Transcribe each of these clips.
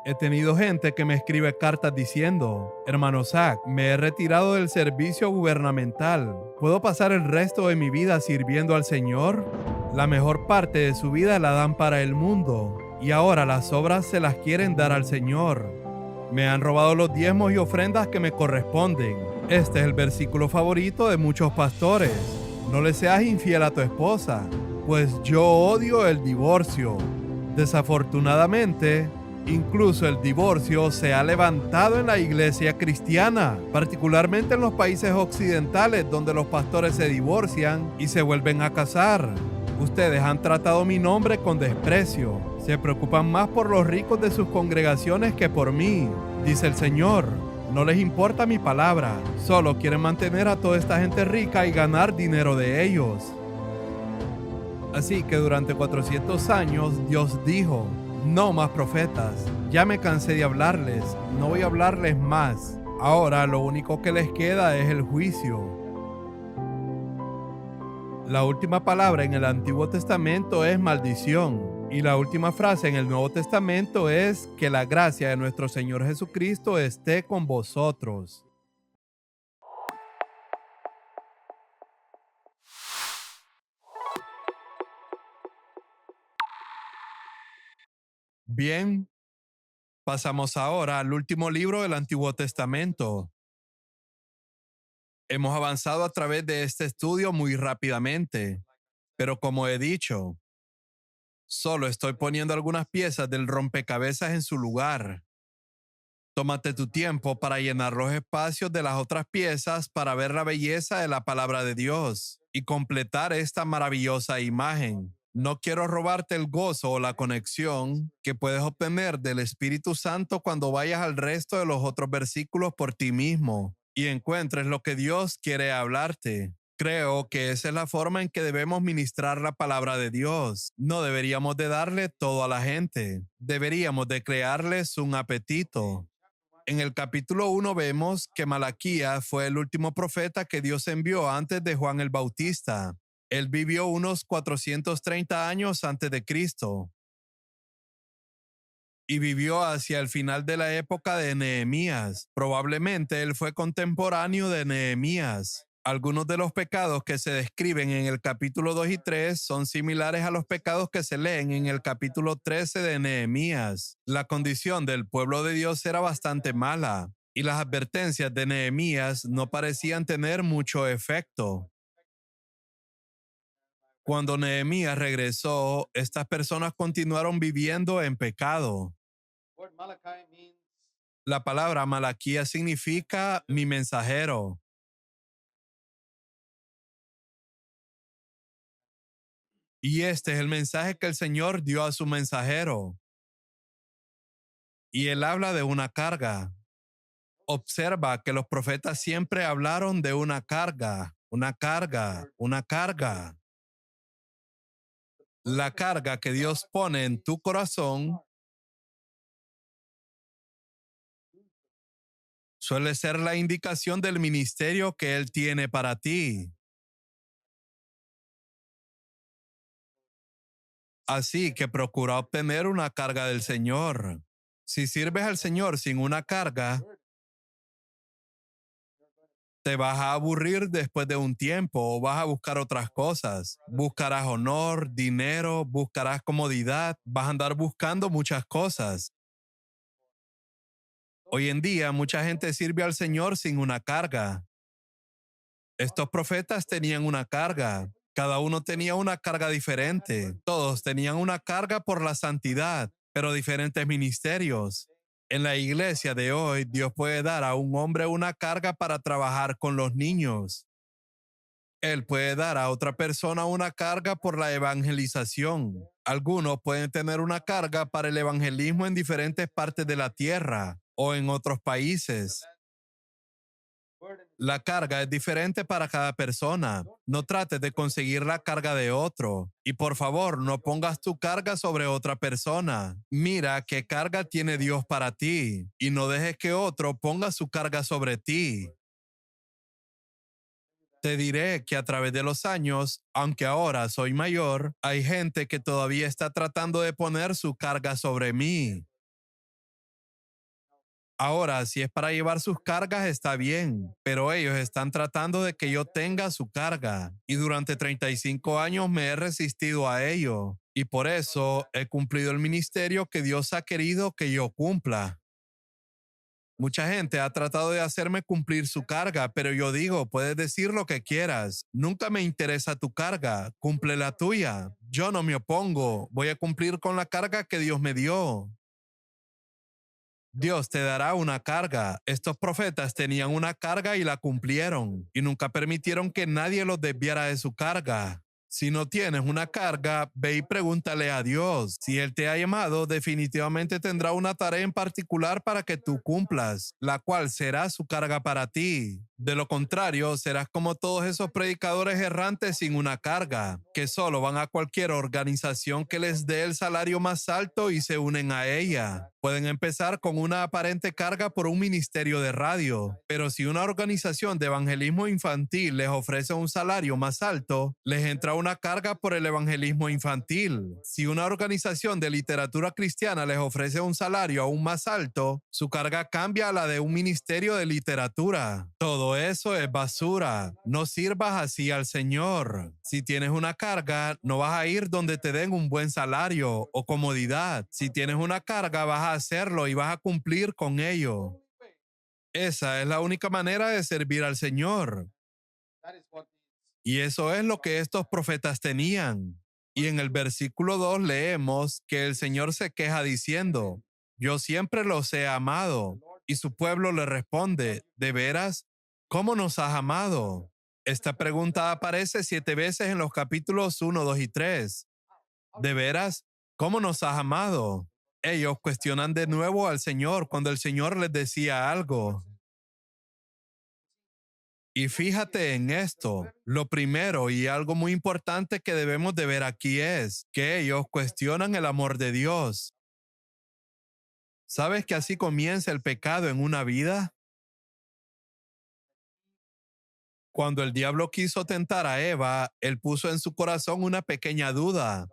He tenido gente que me escribe cartas diciendo, hermano Zach, me he retirado del servicio gubernamental. ¿Puedo pasar el resto de mi vida sirviendo al Señor? La mejor parte de su vida la dan para el mundo y ahora las obras se las quieren dar al Señor. Me han robado los diezmos y ofrendas que me corresponden. Este es el versículo favorito de muchos pastores. No le seas infiel a tu esposa, pues yo odio el divorcio. Desafortunadamente, incluso el divorcio se ha levantado en la iglesia cristiana, particularmente en los países occidentales donde los pastores se divorcian y se vuelven a casar. Ustedes han tratado mi nombre con desprecio. Se preocupan más por los ricos de sus congregaciones que por mí, dice el Señor. No les importa mi palabra, solo quieren mantener a toda esta gente rica y ganar dinero de ellos. Así que durante 400 años Dios dijo, no más profetas, ya me cansé de hablarles, no voy a hablarles más. Ahora lo único que les queda es el juicio. La última palabra en el Antiguo Testamento es maldición y la última frase en el Nuevo Testamento es que la gracia de nuestro Señor Jesucristo esté con vosotros. Bien, pasamos ahora al último libro del Antiguo Testamento. Hemos avanzado a través de este estudio muy rápidamente, pero como he dicho, solo estoy poniendo algunas piezas del rompecabezas en su lugar. Tómate tu tiempo para llenar los espacios de las otras piezas para ver la belleza de la palabra de Dios y completar esta maravillosa imagen. No quiero robarte el gozo o la conexión que puedes obtener del Espíritu Santo cuando vayas al resto de los otros versículos por ti mismo y encuentres lo que Dios quiere hablarte. Creo que esa es la forma en que debemos ministrar la palabra de Dios. No deberíamos de darle todo a la gente. Deberíamos de crearles un apetito. En el capítulo 1 vemos que Malaquías fue el último profeta que Dios envió antes de Juan el Bautista. Él vivió unos 430 años antes de Cristo y vivió hacia el final de la época de Nehemías. Probablemente él fue contemporáneo de Nehemías. Algunos de los pecados que se describen en el capítulo 2 y 3 son similares a los pecados que se leen en el capítulo 13 de Nehemías. La condición del pueblo de Dios era bastante mala y las advertencias de Nehemías no parecían tener mucho efecto. Cuando Nehemías regresó, estas personas continuaron viviendo en pecado. La palabra Malaquías significa mi mensajero. Y este es el mensaje que el Señor dio a su mensajero. Y él habla de una carga. Observa que los profetas siempre hablaron de una carga, una carga, una carga. La carga que Dios pone en tu corazón suele ser la indicación del ministerio que Él tiene para ti. Así que procura obtener una carga del Señor. Si sirves al Señor sin una carga, te vas a aburrir después de un tiempo o vas a buscar otras cosas. Buscarás honor, dinero, buscarás comodidad, vas a andar buscando muchas cosas. Hoy en día mucha gente sirve al Señor sin una carga. Estos profetas tenían una carga. Cada uno tenía una carga diferente. Todos tenían una carga por la santidad, pero diferentes ministerios. En la iglesia de hoy, Dios puede dar a un hombre una carga para trabajar con los niños. Él puede dar a otra persona una carga por la evangelización. Algunos pueden tener una carga para el evangelismo en diferentes partes de la tierra o en otros países. La carga es diferente para cada persona. No trates de conseguir la carga de otro. Y por favor, no pongas tu carga sobre otra persona. Mira qué carga tiene Dios para ti y no dejes que otro ponga su carga sobre ti. Te diré que a través de los años, aunque ahora soy mayor, hay gente que todavía está tratando de poner su carga sobre mí. Ahora, si es para llevar sus cargas, está bien, pero ellos están tratando de que yo tenga su carga. Y durante 35 años me he resistido a ello. Y por eso he cumplido el ministerio que Dios ha querido que yo cumpla. Mucha gente ha tratado de hacerme cumplir su carga, pero yo digo, puedes decir lo que quieras. Nunca me interesa tu carga, cumple la tuya. Yo no me opongo, voy a cumplir con la carga que Dios me dio. Dios te dará una carga. Estos profetas tenían una carga y la cumplieron, y nunca permitieron que nadie los desviara de su carga. Si no tienes una carga, ve y pregúntale a Dios. Si Él te ha llamado, definitivamente tendrá una tarea en particular para que tú cumplas, la cual será su carga para ti. De lo contrario, serás como todos esos predicadores errantes sin una carga, que solo van a cualquier organización que les dé el salario más alto y se unen a ella. Pueden empezar con una aparente carga por un ministerio de radio, pero si una organización de evangelismo infantil les ofrece un salario más alto, les entra una carga por el evangelismo infantil. Si una organización de literatura cristiana les ofrece un salario aún más alto, su carga cambia a la de un ministerio de literatura. Todo eso es basura. No sirvas así al Señor. Si tienes una carga, no vas a ir donde te den un buen salario o comodidad. Si tienes una carga, vas a hacerlo y vas a cumplir con ello. Esa es la única manera de servir al Señor. Y eso es lo que estos profetas tenían. Y en el versículo 2 leemos que el Señor se queja diciendo, yo siempre los he amado. Y su pueblo le responde, ¿de veras? ¿Cómo nos has amado? Esta pregunta aparece 7 veces en los capítulos 1, 2 y 3. ¿De veras? ¿Cómo nos has amado? Ellos cuestionan de nuevo al Señor cuando el Señor les decía algo. Y fíjate en esto, lo primero y algo muy importante que debemos de ver aquí es que ellos cuestionan el amor de Dios. ¿Sabes que así comienza el pecado en una vida? Cuando el diablo quiso tentar a Eva, él puso en su corazón una pequeña duda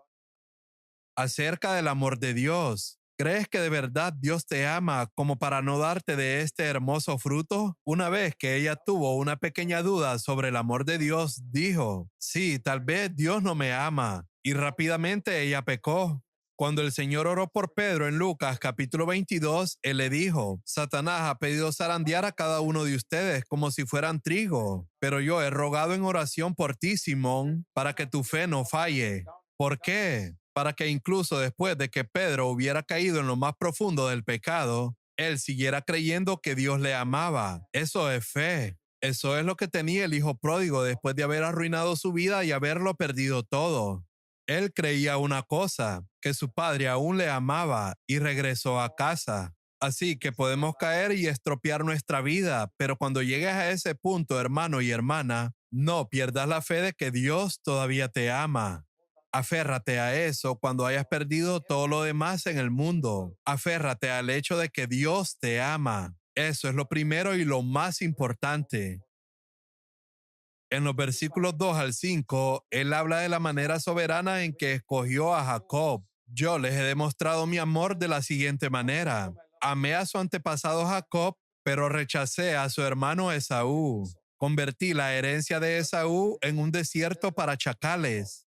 acerca del amor de Dios. ¿Crees que de verdad Dios te ama como para no darte de este hermoso fruto? Una vez que ella tuvo una pequeña duda sobre el amor de Dios, dijo, sí, tal vez Dios no me ama. Y rápidamente ella pecó. Cuando el Señor oró por Pedro en Lucas capítulo 22, Él le dijo, Satanás ha pedido zarandear a cada uno de ustedes como si fueran trigo, pero yo he rogado en oración por ti, Simón, para que tu fe no falle. ¿Por qué? Para que incluso después de que Pedro hubiera caído en lo más profundo del pecado, él siguiera creyendo que Dios le amaba. Eso es fe. Eso es lo que tenía el hijo pródigo después de haber arruinado su vida y haberlo perdido todo. Él creía una cosa, que su padre aún le amaba y regresó a casa. Así que podemos caer y estropear nuestra vida, pero cuando llegues a ese punto, hermano y hermana, no pierdas la fe de que Dios todavía te ama. Aférrate a eso cuando hayas perdido todo lo demás en el mundo. Aférrate al hecho de que Dios te ama. Eso es lo primero y lo más importante. En los versículos 2 al 5, él habla de la manera soberana en que escogió a Jacob. Yo les he demostrado mi amor de la siguiente manera. Amé a su antepasado Jacob, pero rechacé a su hermano Esaú. Convertí la herencia de Esaú en un desierto para chacales.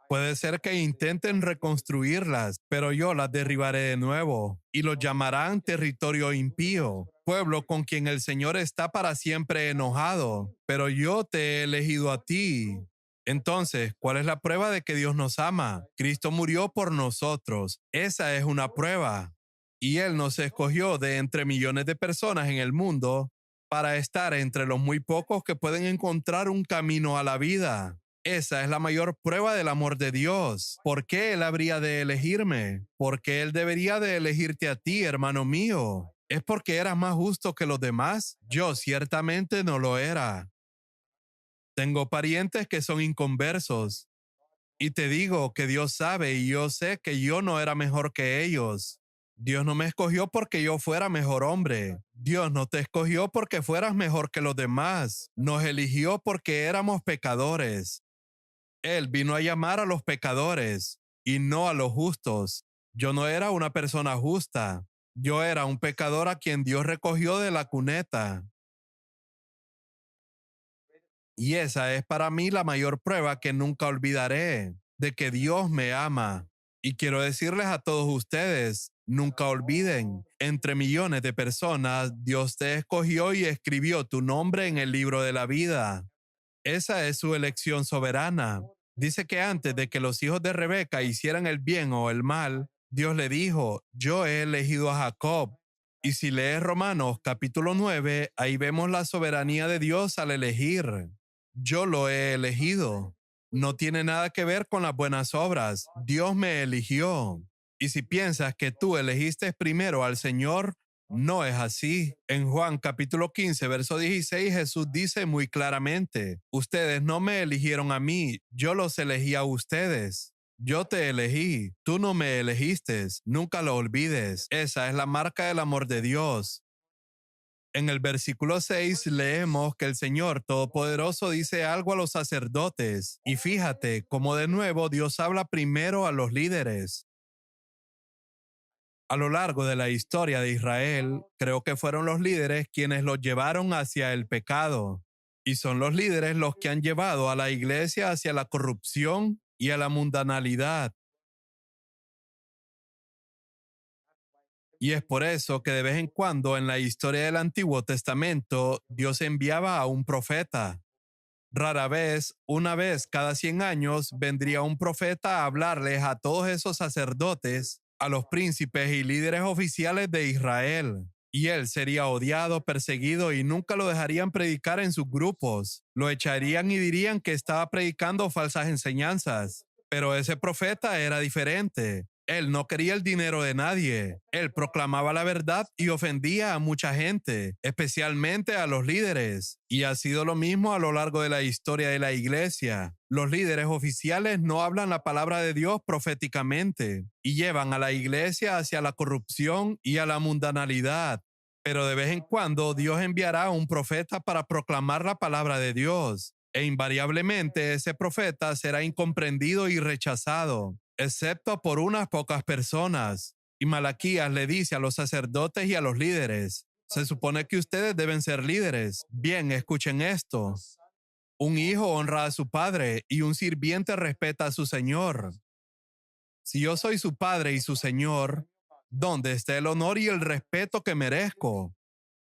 Puede ser que intenten reconstruirlas, pero yo las derribaré de nuevo y los llamarán territorio impío, pueblo con quien el Señor está para siempre enojado, pero yo te he elegido a ti. Entonces, ¿cuál es la prueba de que Dios nos ama? Cristo murió por nosotros. Esa es una prueba. Y Él nos escogió de entre millones de personas en el mundo para estar entre los muy pocos que pueden encontrar un camino a la vida. Esa es la mayor prueba del amor de Dios. ¿Por qué Él habría de elegirme? ¿Por qué Él debería de elegirte a ti, hermano mío? ¿Es porque eras más justo que los demás? Yo ciertamente no lo era. Tengo parientes que son inconversos. Y te digo que Dios sabe y yo sé que yo no era mejor que ellos. Dios no me escogió porque yo fuera mejor hombre. Dios no te escogió porque fueras mejor que los demás. Nos eligió porque éramos pecadores. Él vino a llamar a los pecadores y no a los justos. Yo no era una persona justa. Yo era un pecador a quien Dios recogió de la cuneta. Y esa es para mí la mayor prueba que nunca olvidaré de que Dios me ama. Y quiero decirles a todos ustedes, nunca olviden, entre millones de personas, Dios te escogió y escribió tu nombre en el libro de la vida. Esa es su elección soberana. Dice que antes de que los hijos de Rebeca hicieran el bien o el mal, Dios le dijo, yo he elegido a Jacob. Y si lees Romanos capítulo 9, ahí vemos la soberanía de Dios al elegir. Yo lo he elegido. No tiene nada que ver con las buenas obras. Dios me eligió. Y si piensas que tú elegiste primero al Señor, no es así. En Juan capítulo 15, verso 16, Jesús dice muy claramente, ustedes no me eligieron a mí, yo los elegí a ustedes. Yo te elegí, tú no me elegiste, nunca lo olvides. Esa es la marca del amor de Dios. En el versículo 6 leemos que el Señor Todopoderoso dice algo a los sacerdotes. Y fíjate cómo de nuevo Dios habla primero a los líderes. A lo largo de la historia de Israel, creo que fueron los líderes quienes los llevaron hacia el pecado. Y son los líderes los que han llevado a la iglesia hacia la corrupción y a la mundanalidad. Y es por eso que de vez en cuando en la historia del Antiguo Testamento Dios enviaba a un profeta. Rara vez, una vez cada 100 años, vendría un profeta a hablarles a todos esos sacerdotes, a los príncipes y líderes oficiales de Israel. Y él sería odiado, perseguido y nunca lo dejarían predicar en sus grupos. Lo echarían y dirían que estaba predicando falsas enseñanzas. Pero ese profeta era diferente. Él no quería el dinero de nadie. Él proclamaba la verdad y ofendía a mucha gente, especialmente a los líderes. Y ha sido lo mismo a lo largo de la historia de la iglesia. Los líderes oficiales no hablan la palabra de Dios proféticamente y llevan a la iglesia hacia la corrupción y a la mundanalidad. Pero de vez en cuando Dios enviará a un profeta para proclamar la palabra de Dios. E invariablemente ese profeta será incomprendido y rechazado, excepto por unas pocas personas. Y Malaquías le dice a los sacerdotes y a los líderes, se supone que ustedes deben ser líderes. Bien, escuchen esto. Un hijo honra a su padre y un sirviente respeta a su señor. Si yo soy su padre y su señor, ¿dónde está el honor y el respeto que merezco?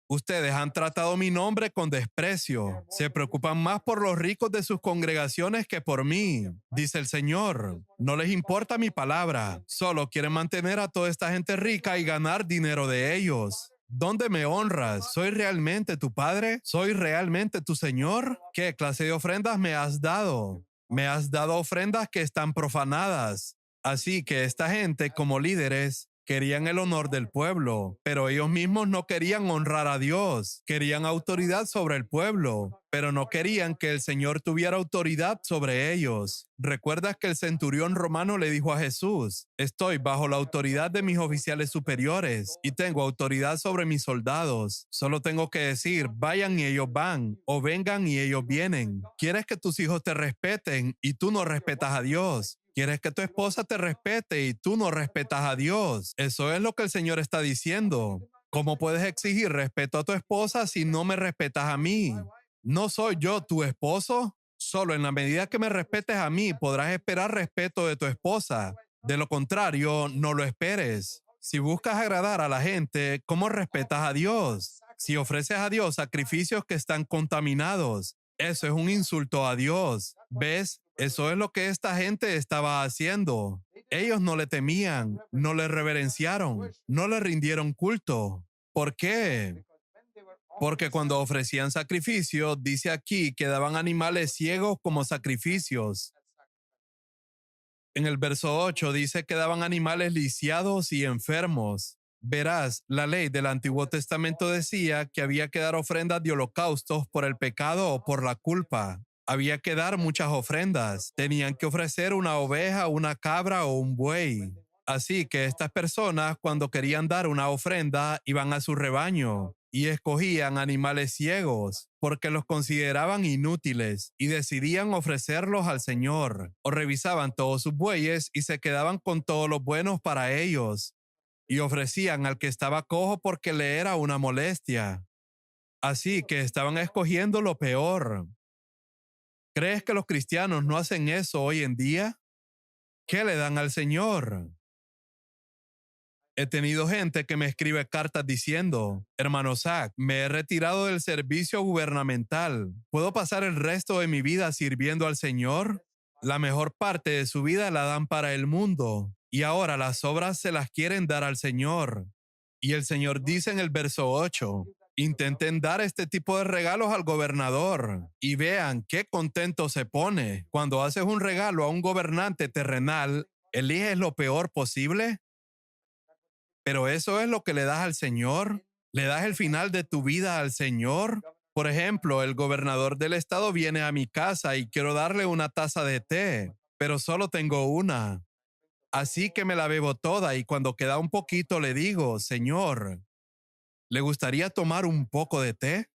Ustedes han tratado mi nombre con desprecio. Se preocupan más por los ricos de sus congregaciones que por mí, dice el Señor. No les importa mi palabra. Solo quieren mantener a toda esta gente rica y ganar dinero de ellos. ¿Dónde me honras? ¿Soy realmente tu padre? ¿Soy realmente tu Señor? ¿Qué clase de ofrendas me has dado? Me has dado ofrendas que están profanadas. Así que esta gente, como líderes, querían el honor del pueblo, pero ellos mismos no querían honrar a Dios. Querían autoridad sobre el pueblo, pero no querían que el Señor tuviera autoridad sobre ellos. ¿Recuerdas que el centurión romano le dijo a Jesús, estoy bajo la autoridad de mis oficiales superiores y tengo autoridad sobre mis soldados? Solo tengo que decir, vayan y ellos van, o vengan y ellos vienen. ¿Quieres que tus hijos te respeten y tú no respetas a Dios? ¿Quieres que tu esposa te respete y tú no respetas a Dios? Eso es lo que el Señor está diciendo. ¿Cómo puedes exigir respeto a tu esposa si no me respetas a mí? ¿No soy yo tu esposo? Solo en la medida que me respetes a mí podrás esperar respeto de tu esposa. De lo contrario, no lo esperes. Si buscas agradar a la gente, ¿cómo respetas a Dios? Si ofreces a Dios sacrificios que están contaminados, eso es un insulto a Dios. ¿Ves? Eso es lo que esta gente estaba haciendo. Ellos no le temían, no le reverenciaron, no le rindieron culto. ¿Por qué? Porque cuando ofrecían sacrificios, dice aquí que daban animales ciegos como sacrificios. En el verso 8 dice que daban animales lisiados y enfermos. Verás, la ley del Antiguo Testamento decía que había que dar ofrendas de holocaustos por el pecado o por la culpa. Había que dar muchas ofrendas. Tenían que ofrecer una oveja, una cabra o un buey. Así que estas personas, cuando querían dar una ofrenda, iban a su rebaño y escogían animales ciegos porque los consideraban inútiles y decidían ofrecerlos al Señor, o revisaban todos sus bueyes y se quedaban con todos los buenos para ellos. y ofrecían al que estaba cojo porque le era una molestia. Así que estaban escogiendo lo peor. ¿Crees que los cristianos no hacen eso hoy en día? ¿Qué le dan al Señor? He tenido gente que me escribe cartas diciendo, hermano Zach, me he retirado del servicio gubernamental. ¿Puedo pasar el resto de mi vida sirviendo al Señor? La mejor parte de su vida la dan para el mundo y ahora las obras se las quieren dar al Señor. Y el Señor dice en el verso 8, intenten dar este tipo de regalos al gobernador y vean qué contento se pone. Cuando haces un regalo a un gobernante terrenal, ¿eliges lo peor posible? Pero eso es lo que le das al Señor. ¿Le das el final de tu vida al Señor? Por ejemplo, el gobernador del estado viene a mi casa y quiero darle una taza de té, pero solo tengo una. Así que me la bebo toda y cuando queda un poquito le digo, Señor, ¿le gustaría tomar un poco de té?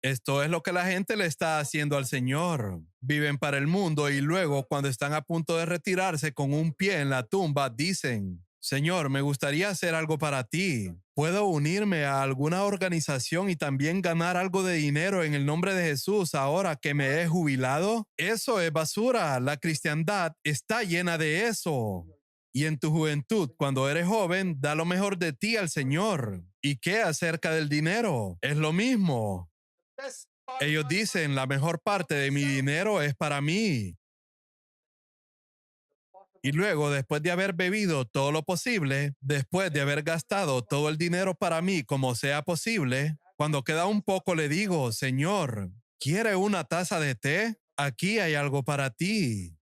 Esto es lo que la gente le está haciendo al Señor. Viven para el mundo y luego, cuando están a punto de retirarse con un pie en la tumba, dicen, Señor, me gustaría hacer algo para ti. ¿Puedo unirme a alguna organización y también ganar algo de dinero en el nombre de Jesús ahora que me he jubilado? Eso es basura. La cristiandad está llena de eso. Y en tu juventud, cuando eres joven, da lo mejor de ti al Señor. ¿Y qué acerca del dinero? Es lo mismo. Ellos dicen, la mejor parte de mi dinero es para mí. Y luego, después de haber bebido todo lo posible, después de haber gastado todo el dinero para mí como sea posible, cuando queda un poco le digo, Señor, ¿quiere una taza de té? Aquí hay algo para ti.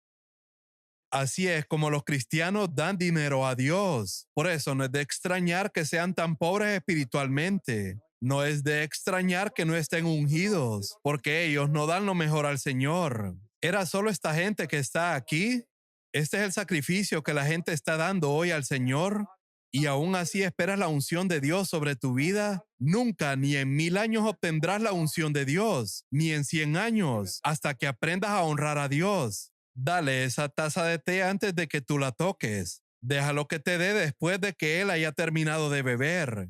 Así es como los cristianos dan dinero a Dios. Por eso no es de extrañar que sean tan pobres espiritualmente. No es de extrañar que no estén ungidos, porque ellos no dan lo mejor al Señor. ¿Era solo esta gente que está aquí? Este es el sacrificio que la gente está dando hoy al Señor. Y aún así esperas la unción de Dios sobre tu vida. Nunca ni en 1000 años obtendrás la unción de Dios, ni en 100 años, hasta que aprendas a honrar a Dios. Dale esa taza de té antes de que tú la toques. Déjalo que te dé después de que él haya terminado de beber.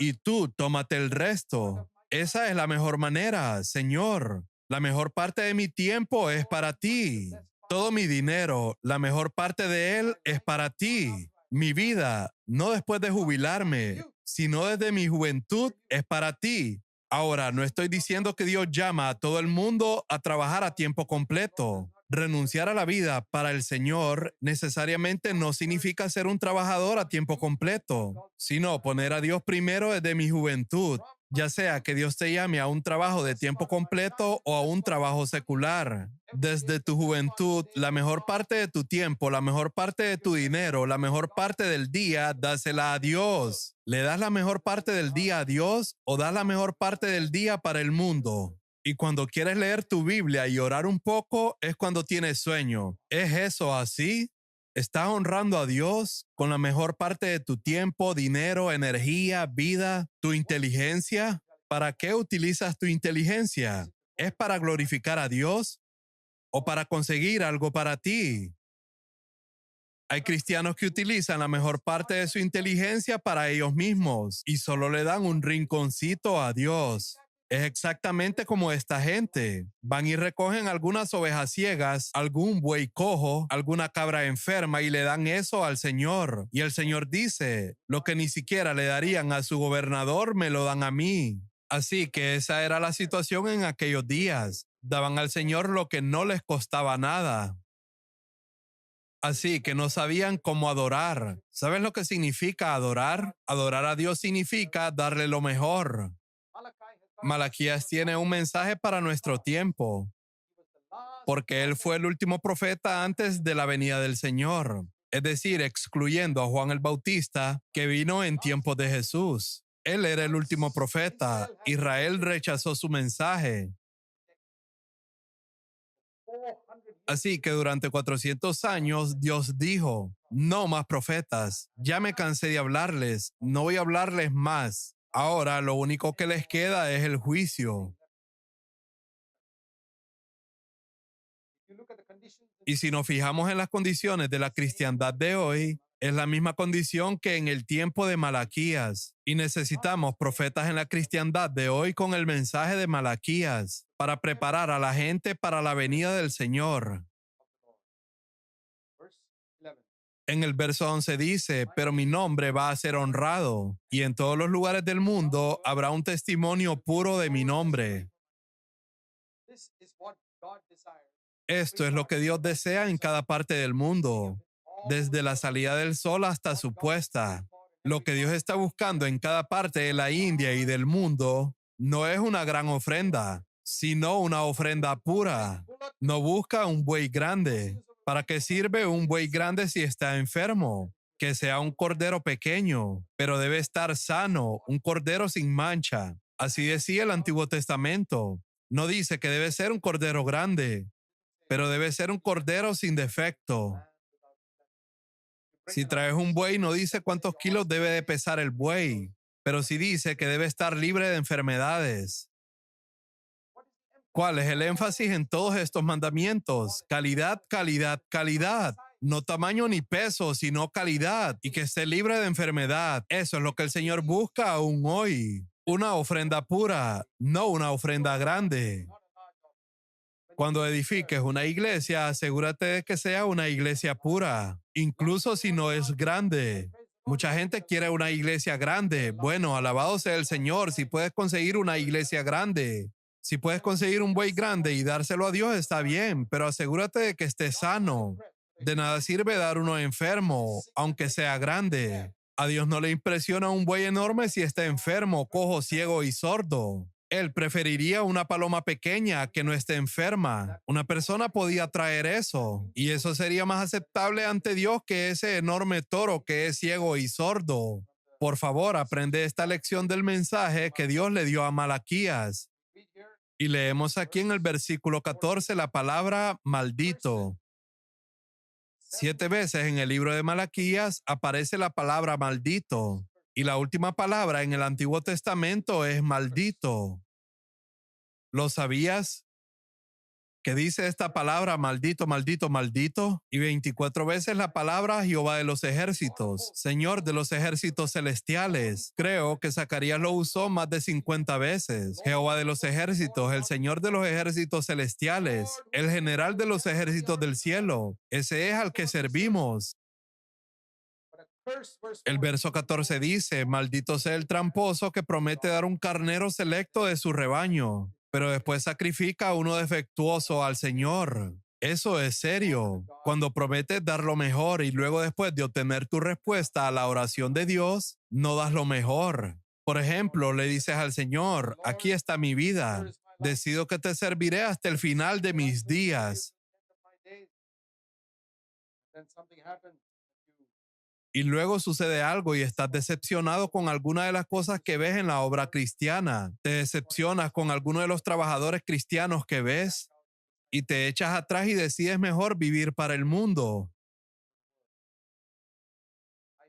Y tú tómate el resto. Esa es la mejor manera, Señor. La mejor parte de mi tiempo es para ti. Todo mi dinero, la mejor parte de él es para ti. Mi vida, no después de jubilarme, sino desde mi juventud, es para ti. Ahora, no estoy diciendo que Dios llama a todo el mundo a trabajar a tiempo completo. Renunciar a la vida para el Señor necesariamente no significa ser un trabajador a tiempo completo, sino poner a Dios primero desde mi juventud, ya sea que Dios te llame a un trabajo de tiempo completo o a un trabajo secular. Desde tu juventud, la mejor parte de tu tiempo, la mejor parte de tu dinero, la mejor parte del día, dásela a Dios. ¿Le das la mejor parte del día a Dios o das la mejor parte del día para el mundo? Y cuando quieres leer tu Biblia y orar un poco es cuando tienes sueño. ¿Es eso así? ¿Estás honrando a Dios con la mejor parte de tu tiempo, dinero, energía, vida, tu inteligencia? ¿Para qué utilizas tu inteligencia? ¿Es para glorificar a Dios o para conseguir algo para ti? Hay cristianos que utilizan la mejor parte de su inteligencia para ellos mismos y solo le dan un rinconcito a Dios. Es exactamente como esta gente. Van y recogen algunas ovejas ciegas, algún buey cojo, alguna cabra enferma y le dan eso al Señor. Y el Señor dice, lo que ni siquiera le darían a su gobernador, me lo dan a mí. Así que esa era la situación en aquellos días. Daban al Señor lo que no les costaba nada. Así que no sabían cómo adorar. ¿Sabes lo que significa adorar? Adorar a Dios significa darle lo mejor. Malaquías tiene un mensaje para nuestro tiempo, porque él fue el último profeta antes de la venida del Señor, es decir, excluyendo a Juan el Bautista, que vino en tiempos de Jesús. Él era el último profeta. Israel rechazó su mensaje. Así que durante 400 años Dios dijo, no más profetas, ya me cansé de hablarles, no voy a hablarles más. Ahora lo único que les queda es el juicio. Y si nos fijamos en las condiciones de la cristiandad de hoy, Es la misma condición que en el tiempo de Malaquías. Y necesitamos profetas en la cristiandad de hoy con el mensaje de Malaquías para preparar a la gente para la venida del Señor. En el verso 11 dice, pero mi nombre va a ser honrado, y en todos los lugares del mundo habrá un testimonio puro de mi nombre. Esto es lo que Dios desea en cada parte del mundo, desde la salida del sol hasta su puesta. Lo que Dios está buscando en cada parte de la India y del mundo no es una gran ofrenda, sino una ofrenda pura. No busca un buey grande. ¿Para qué sirve un buey grande si está enfermo? Que sea un cordero pequeño, pero debe estar sano, un cordero sin mancha. Así decía el Antiguo Testamento. No dice que debe ser un cordero grande, pero debe ser un cordero sin defecto. Si traes un buey, no dice cuántos kilos debe de pesar el buey, pero sí dice que debe estar libre de enfermedades. ¿Cuál es el énfasis en todos estos mandamientos? Calidad, calidad, calidad. No tamaño ni peso, sino calidad y que esté libre de enfermedad. Eso es lo que el Señor busca aún hoy. Una ofrenda pura, no una ofrenda grande. Cuando edifiques una iglesia, asegúrate de que sea una iglesia pura, incluso si no es grande. Mucha gente quiere una iglesia grande. Bueno, alabado sea el Señor si puedes conseguir una iglesia grande. Si puedes conseguir un buey grande y dárselo a Dios, está bien, pero asegúrate de que esté sano. De nada sirve dar uno enfermo, aunque sea grande. A Dios no le impresiona un buey enorme si está enfermo, cojo, ciego y sordo. Él preferiría una paloma pequeña que no esté enferma. Una persona podía traer eso, y eso sería más aceptable ante Dios que ese enorme toro que es ciego y sordo. Por favor, aprende esta lección del mensaje que Dios le dio a Malaquías. Y leemos aquí en el versículo 14 la palabra maldito. 7 veces en el libro de Malaquías aparece la palabra maldito. Y la última palabra en el Antiguo Testamento es maldito. ¿Lo sabías? Que dice esta palabra maldito, maldito, maldito, y 24 veces la palabra Jehová de los ejércitos, Señor de los ejércitos celestiales. Creo que Zacarías lo usó más de 50 veces. Jehová de los ejércitos, el Señor de los ejércitos celestiales, el general de los ejércitos del cielo. Ese es al que servimos. El verso 14 dice, maldito sea el tramposo que promete dar un carnero selecto de su rebaño, pero después sacrifica a uno defectuoso al Señor. Eso es serio. Cuando prometes dar lo mejor y luego después de obtener tu respuesta a la oración de Dios, no das lo mejor. Por ejemplo, le dices al Señor, aquí está mi vida. Decido que te serviré hasta el final de mis días. Y luego sucede algo y estás decepcionado con alguna de las cosas que ves en la obra cristiana. Te decepcionas con alguno de los trabajadores cristianos que ves y te echas atrás y decides mejor vivir para el mundo.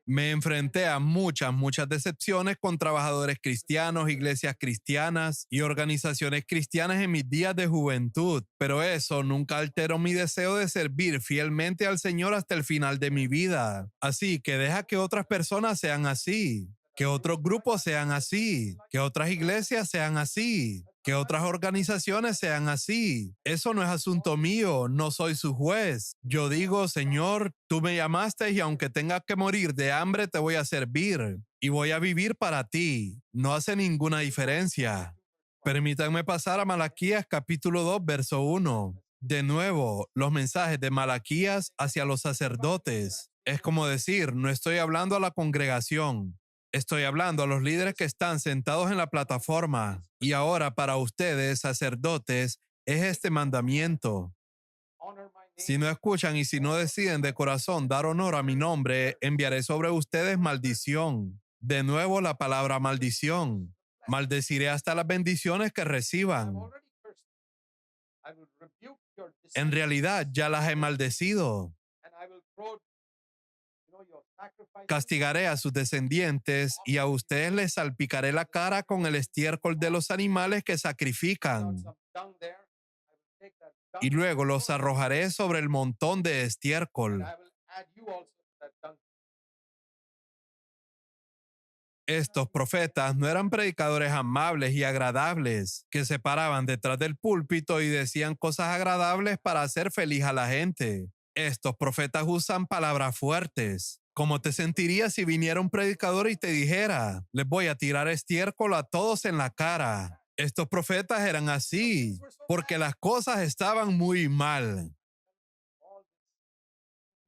Me enfrenté a muchas decepciones con trabajadores cristianos, iglesias cristianas y organizaciones cristianas en mis días de juventud, pero eso nunca alteró mi deseo de servir fielmente al Señor hasta el final de mi vida. Así que deja que otras personas sean así, que otros grupos sean así, que otras iglesias sean así, que otras organizaciones sean así. Eso no es asunto mío, no soy su juez. Yo digo, Señor, tú me llamaste y aunque tenga que morir de hambre, te voy a servir y voy a vivir para ti. No hace ninguna diferencia. Permítanme pasar a Malaquías capítulo 2, verso 1. De nuevo, los mensajes de Malaquías hacia los sacerdotes. Es como decir, no estoy hablando a la congregación. Estoy hablando a los líderes que están sentados en la plataforma. Y ahora para ustedes, sacerdotes, es este mandamiento. Si no escuchan y si no deciden de corazón dar honor a mi nombre, enviaré sobre ustedes maldición. De nuevo la palabra maldición. Maldeciré hasta las bendiciones que reciban. En realidad ya las he maldecido. Castigaré a sus descendientes y a ustedes les salpicaré la cara con el estiércol de los animales que sacrifican. Y luego los arrojaré sobre el montón de estiércol. Estos profetas no eran predicadores amables y agradables que se paraban detrás del púlpito y decían cosas agradables para hacer feliz a la gente. Estos profetas usan palabras fuertes. ¿Cómo te sentirías si viniera un predicador y te dijera, les voy a tirar estiércol a todos en la cara? Estos profetas eran así, porque las cosas estaban muy mal.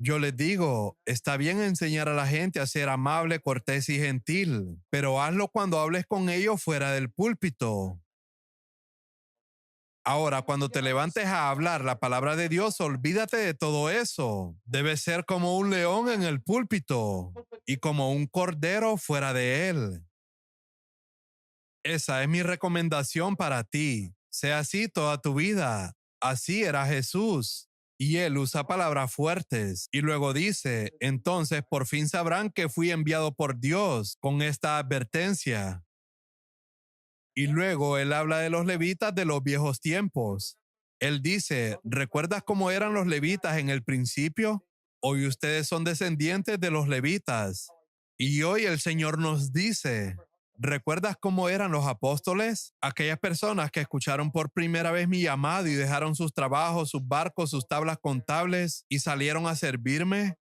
Yo les digo, está bien enseñar a la gente a ser amable, cortés y gentil, pero hazlo cuando hables con ellos fuera del púlpito. Ahora, cuando te levantes a hablar la palabra de Dios, olvídate de todo eso. Debes ser como un león en el púlpito y como un cordero fuera de él. Esa es mi recomendación para ti. Sea así toda tu vida. Así era Jesús. Y él usa palabras fuertes. Y luego dice, entonces por fin sabrán que fui enviado por Dios con esta advertencia. Y luego él habla de los levitas de los viejos tiempos. Él dice, ¿recuerdas cómo eran los levitas en el principio? Hoy ustedes son descendientes de los levitas. Y hoy el Señor nos dice, ¿recuerdas cómo eran los apóstoles? Aquellas personas que escucharon por primera vez mi llamado y dejaron sus trabajos, sus barcos, sus tablas contables y salieron a servirme.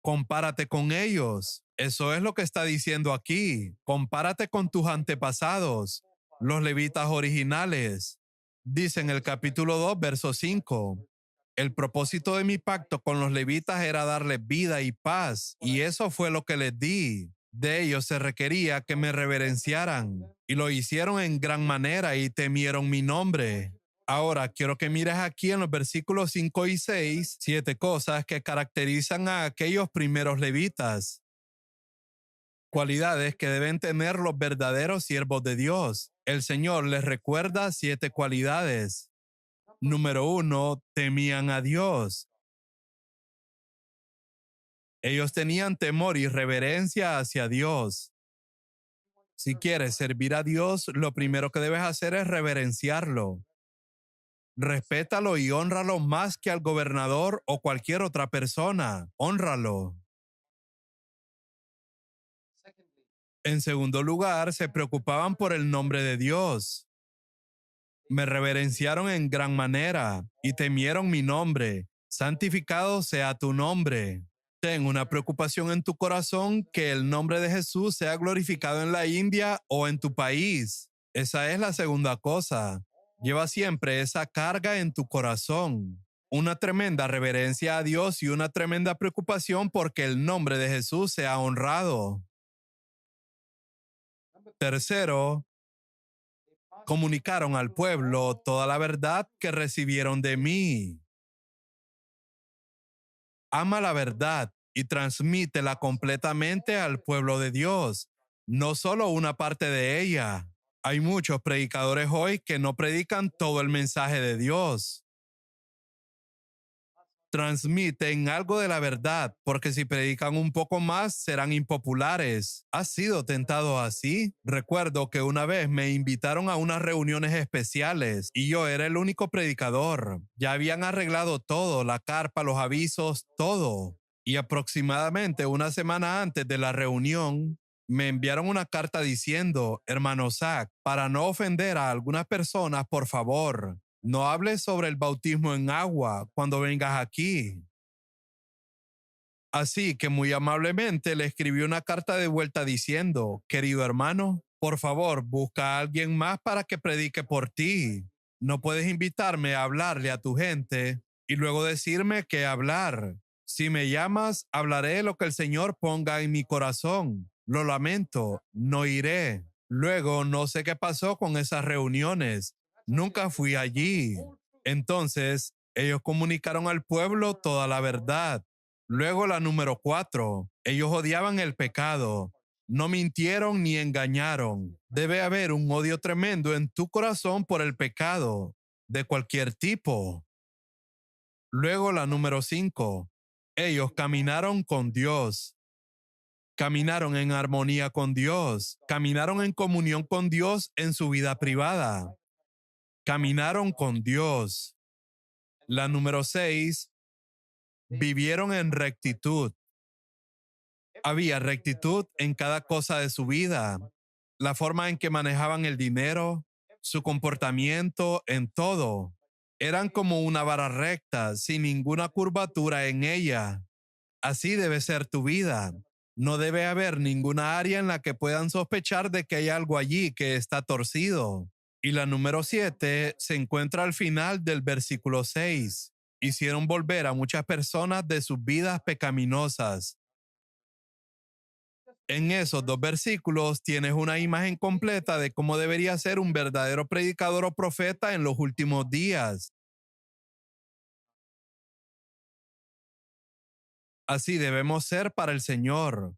Compárate con ellos. Eso es lo que está diciendo aquí. Compárate con tus antepasados, los levitas originales. Dice en el capítulo 2, verso 5. El propósito de mi pacto con los levitas era darles vida y paz, y eso fue lo que les di. De ellos se requería que me reverenciaran, y lo hicieron en gran manera y temieron mi nombre. Ahora quiero que mires aquí en los versículos 5 y 6, 7 cosas que caracterizan a aquellos primeros levitas. Cualidades que deben tener los verdaderos siervos de Dios. El Señor les recuerda 7 cualidades. Número 1, temían a Dios. Ellos tenían temor y reverencia hacia Dios. Si quieres servir a Dios, lo primero que debes hacer es reverenciarlo. Respétalo y hónralo más que al gobernador o cualquier otra persona. Hónralo. En segundo lugar, se preocupaban por el nombre de Dios. Me reverenciaron en gran manera y temieron mi nombre. Santificado sea tu nombre. Ten una preocupación en tu corazón que el nombre de Jesús sea glorificado en la India o en tu país. Esa es la segunda cosa. Lleva siempre esa carga en tu corazón. Una tremenda reverencia a Dios y una tremenda preocupación porque el nombre de Jesús sea honrado. Tercero, comunicaron al pueblo toda la verdad que recibieron de mí. Ama la verdad y transmítela completamente al pueblo de Dios, no solo una parte de ella. Hay muchos predicadores hoy que no predican todo el mensaje de Dios. Transmiten algo de la verdad, porque si predican un poco más serán impopulares. ¿Has sido tentado así? Recuerdo que una vez me invitaron a unas reuniones especiales y yo era el único predicador. Ya habían arreglado todo, la carpa, los avisos, todo. Y aproximadamente una semana antes de la reunión, me enviaron una carta diciendo, hermano Zach, para no ofender a algunas personas, por favor, no hables sobre el bautismo en agua cuando vengas aquí. Así que muy amablemente le escribí una carta de vuelta diciendo, querido hermano, por favor, busca a alguien más para que predique por ti. No puedes invitarme a hablarle a tu gente y luego decirme qué hablar. Si me llamas, hablaré lo que el Señor ponga en mi corazón. Lo lamento, no iré. Luego no sé qué pasó con esas reuniones. Nunca fui allí. Entonces, ellos comunicaron al pueblo toda la verdad. Luego la número 4. Ellos odiaban el pecado. No mintieron ni engañaron. Debe haber un odio tremendo en tu corazón por el pecado, de cualquier tipo. Luego la número 5. Ellos caminaron con Dios. Caminaron en armonía con Dios. Caminaron en comunión con Dios en su vida privada. Caminaron con Dios. La número 6. Vivieron en rectitud. Había rectitud en cada cosa de su vida, la forma en que manejaban el dinero, su comportamiento, en todo. Eran como una vara recta, sin ninguna curvatura en ella. Así debe ser tu vida. No debe haber ninguna área en la que puedan sospechar de que hay algo allí que está torcido. Y la número 7 se encuentra al final del versículo 6. Hicieron volver a muchas personas de sus vidas pecaminosas. En esos dos versículos tienes una imagen completa de cómo debería ser un verdadero predicador o profeta en los últimos días. Así debemos ser para el Señor.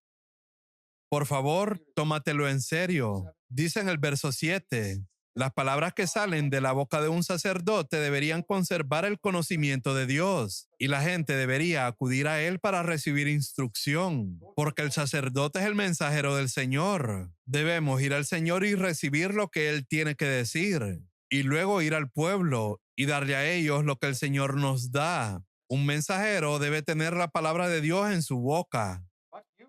Por favor, tómatelo en serio. Dice en el verso 7, las palabras que salen de la boca de un sacerdote deberían conservar el conocimiento de Dios y la gente debería acudir a él para recibir instrucción, porque el sacerdote es el mensajero del Señor. Debemos ir al Señor y recibir lo que él tiene que decir, y luego ir al pueblo y darle a ellos lo que el Señor nos da. Un mensajero debe tener la palabra de Dios en su boca.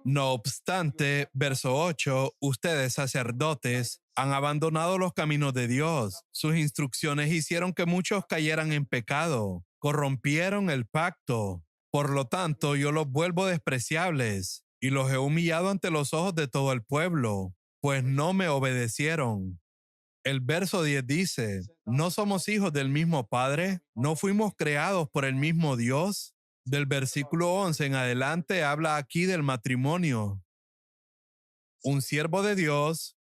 No obstante, verso 8, ustedes sacerdotes han abandonado los caminos de Dios. Sus instrucciones hicieron que muchos cayeran en pecado, corrompieron el pacto. Por lo tanto, yo los vuelvo despreciables y los he humillado ante los ojos de todo el pueblo, pues no me obedecieron. El verso 10 dice, ¿no somos hijos del mismo Padre? ¿No fuimos creados por el mismo Dios? Del versículo 11 en adelante habla aquí del matrimonio. Un siervo de Dios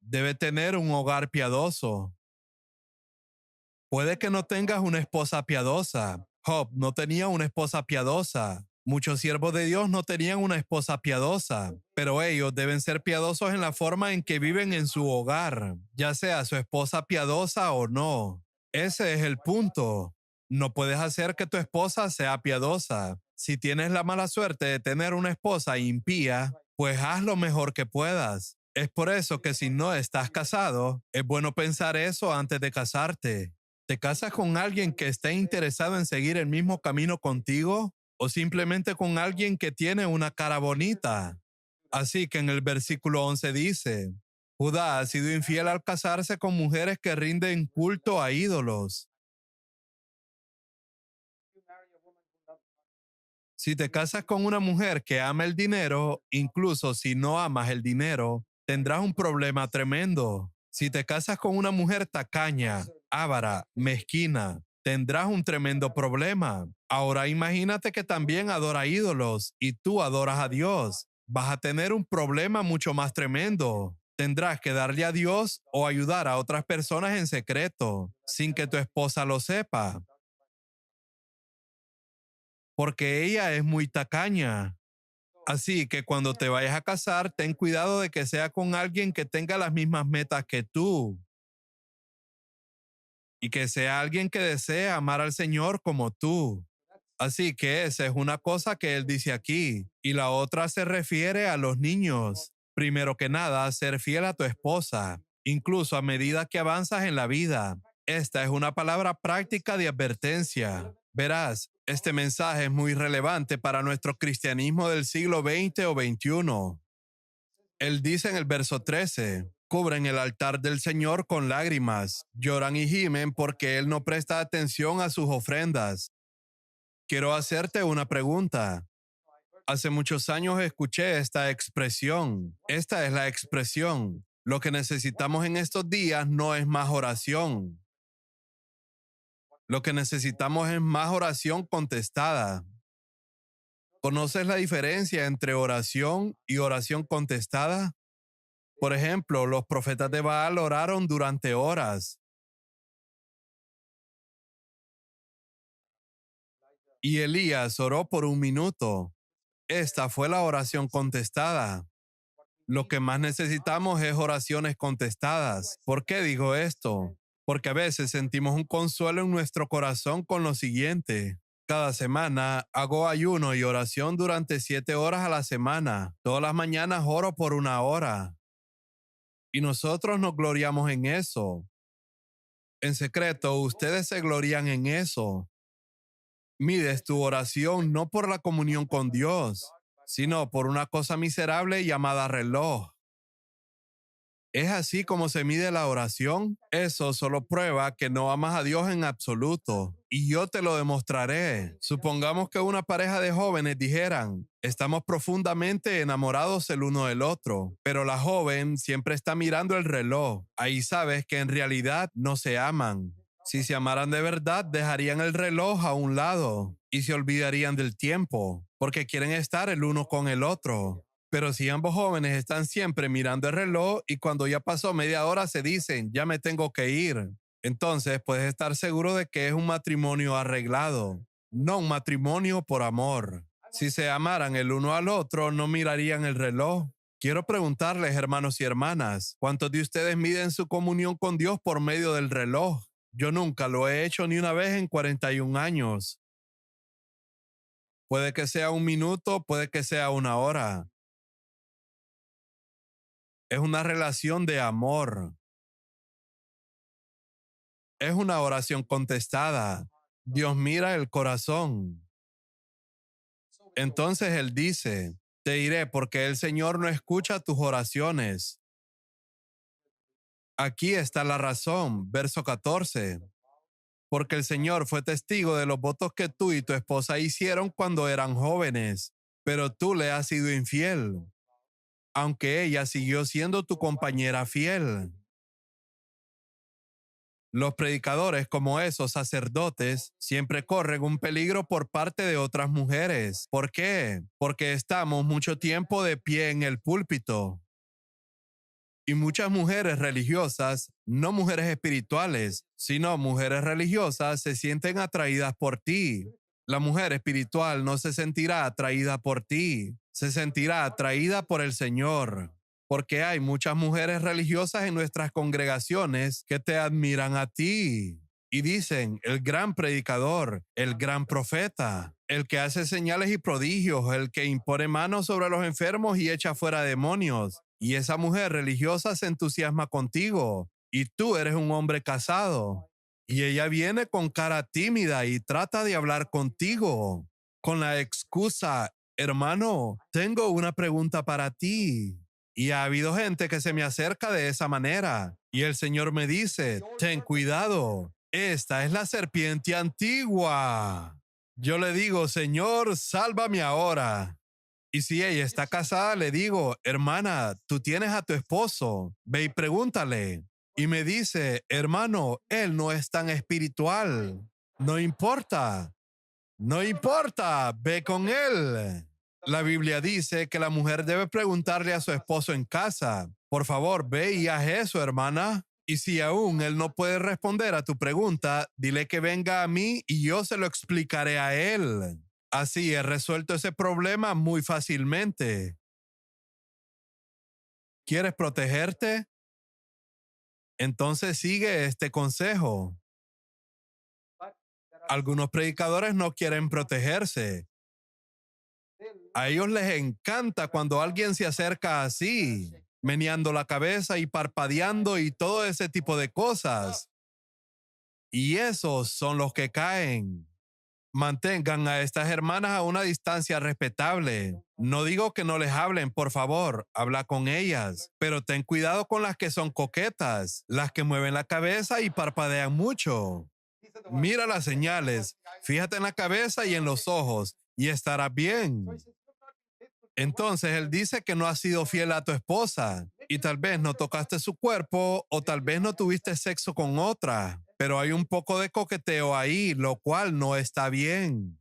debe tener un hogar piadoso. Puede que no tengas una esposa piadosa. Job no tenía una esposa piadosa. Muchos siervos de Dios no tenían una esposa piadosa, pero ellos deben ser piadosos en la forma en que viven en su hogar, ya sea su esposa piadosa o no. Ese es el punto. No puedes hacer que tu esposa sea piadosa. Si tienes la mala suerte de tener una esposa impía, pues haz lo mejor que puedas. Es por eso que si no estás casado, es bueno pensar eso antes de casarte. ¿Te casas con alguien que esté interesado en seguir el mismo camino contigo o simplemente con alguien que tiene una cara bonita? Así que en el versículo 11 dice, Judá ha sido infiel al casarse con mujeres que rinden culto a ídolos. Si te casas con una mujer que ama el dinero, incluso si no amas el dinero, tendrás un problema tremendo. Si te casas con una mujer tacaña, avara, mezquina, tendrás un tremendo problema. Ahora imagínate que también adora ídolos y tú adoras a Dios. Vas a tener un problema mucho más tremendo. Tendrás que darle a Dios o ayudar a otras personas en secreto, sin que tu esposa lo sepa, porque ella es muy tacaña. Así que cuando te vayas a casar, ten cuidado de que sea con alguien que tenga las mismas metas que tú y que sea alguien que desee amar al Señor como tú. Así que esa es una cosa que él dice aquí. Y la otra se refiere a los niños. Primero que nada, ser fiel a tu esposa, incluso a medida que avanzas en la vida. Esta es una palabra práctica de advertencia. Verás, este mensaje es muy relevante para nuestro cristianismo del siglo XX o XXI. Él dice en el verso 13, cubren el altar del Señor con lágrimas, lloran y gimen porque Él no presta atención a sus ofrendas. Quiero hacerte una pregunta. Hace muchos años escuché esta expresión. Esta es la expresión. Lo que necesitamos en estos días no es más oración. Lo que necesitamos es más oración contestada. ¿Conoces la diferencia entre oración y oración contestada? Por ejemplo, los profetas de Baal oraron durante horas y Elías oró por un minuto. Esta fue la oración contestada. Lo que más necesitamos es oraciones contestadas. ¿Por qué digo esto? Porque a veces sentimos un consuelo en nuestro corazón con lo siguiente. Cada semana hago ayuno y oración durante 7 horas a la semana. Todas las mañanas oro por 1 hora. Y nosotros nos gloriamos en eso. En secreto, ustedes se glorían en eso. Mides tu oración no por la comunión con Dios, sino por una cosa miserable llamada reloj. ¿Es así como se mide la oración? Eso solo prueba que no amas a Dios en absoluto. Y yo te lo demostraré. Supongamos que una pareja de jóvenes dijeran, estamos profundamente enamorados el uno del otro, pero la joven siempre está mirando el reloj. Ahí sabes que en realidad no se aman. Si se amaran de verdad, dejarían el reloj a un lado y se olvidarían del tiempo, porque quieren estar el uno con el otro. Pero si ambos jóvenes están siempre mirando el reloj y cuando ya pasó media hora se dicen, ya me tengo que ir, entonces puedes estar seguro de que es un matrimonio arreglado, no un matrimonio por amor. Si se amaran el uno al otro, no mirarían el reloj. Quiero preguntarles, hermanos y hermanas, ¿cuántos de ustedes miden su comunión con Dios por medio del reloj? Yo nunca lo he hecho ni una vez en 41 años. Puede que sea un minuto, puede que sea una hora. Es una relación de amor. Es una oración contestada. Dios mira el corazón. Entonces Él dice, te iré porque el Señor no escucha tus oraciones. Aquí está la razón, verso 14. Porque el Señor fue testigo de los votos que tú y tu esposa hicieron cuando eran jóvenes, pero tú le has sido infiel, aunque ella siguió siendo tu compañera fiel. Los predicadores, como esos sacerdotes, siempre corren un peligro por parte de otras mujeres. ¿Por qué? Porque estamos mucho tiempo de pie en el púlpito. Y muchas mujeres religiosas, no mujeres espirituales, sino mujeres religiosas, se sienten atraídas por ti. La mujer espiritual no se sentirá atraída por ti, se sentirá atraída por el Señor. Porque hay muchas mujeres religiosas en nuestras congregaciones que te admiran a ti. Y dicen, el gran predicador, el gran profeta, el que hace señales y prodigios, el que impone manos sobre los enfermos y echa fuera demonios. Y esa mujer religiosa se entusiasma contigo. Y tú eres un hombre casado. Y ella viene con cara tímida y trata de hablar contigo, con la excusa, hermano, tengo una pregunta para ti. Y ha habido gente que se me acerca de esa manera. Y el Señor me dice, ten cuidado, esta es la serpiente antigua. Yo le digo, Señor, sálvame ahora. Y si ella está casada, le digo, hermana, tú tienes a tu esposo, ve y pregúntale. Y me dice, hermano, él no es tan espiritual. No importa, no importa, ve con él. La Biblia dice que la mujer debe preguntarle a su esposo en casa, por favor, ve y haz eso, hermana. Y si aún él no puede responder a tu pregunta, dile que venga a mí y yo se lo explicaré a él. Así he resuelto ese problema muy fácilmente. ¿Quieres protegerte? Entonces sigue este consejo. Algunos predicadores no quieren protegerse. A ellos les encanta cuando alguien se acerca así, meneando la cabeza y parpadeando y todo ese tipo de cosas. Y esos son los que caen. Mantengan a estas hermanas a una distancia respetable. No digo que no les hablen, por favor, habla con ellas, pero ten cuidado con las que son coquetas, las que mueven la cabeza y parpadean mucho. Mira las señales, fíjate en la cabeza y en los ojos, y estarás bien. Entonces él dice que no has sido fiel a tu esposa y tal vez no tocaste su cuerpo o tal vez no tuviste sexo con otra, pero hay un poco de coqueteo ahí, lo cual no está bien.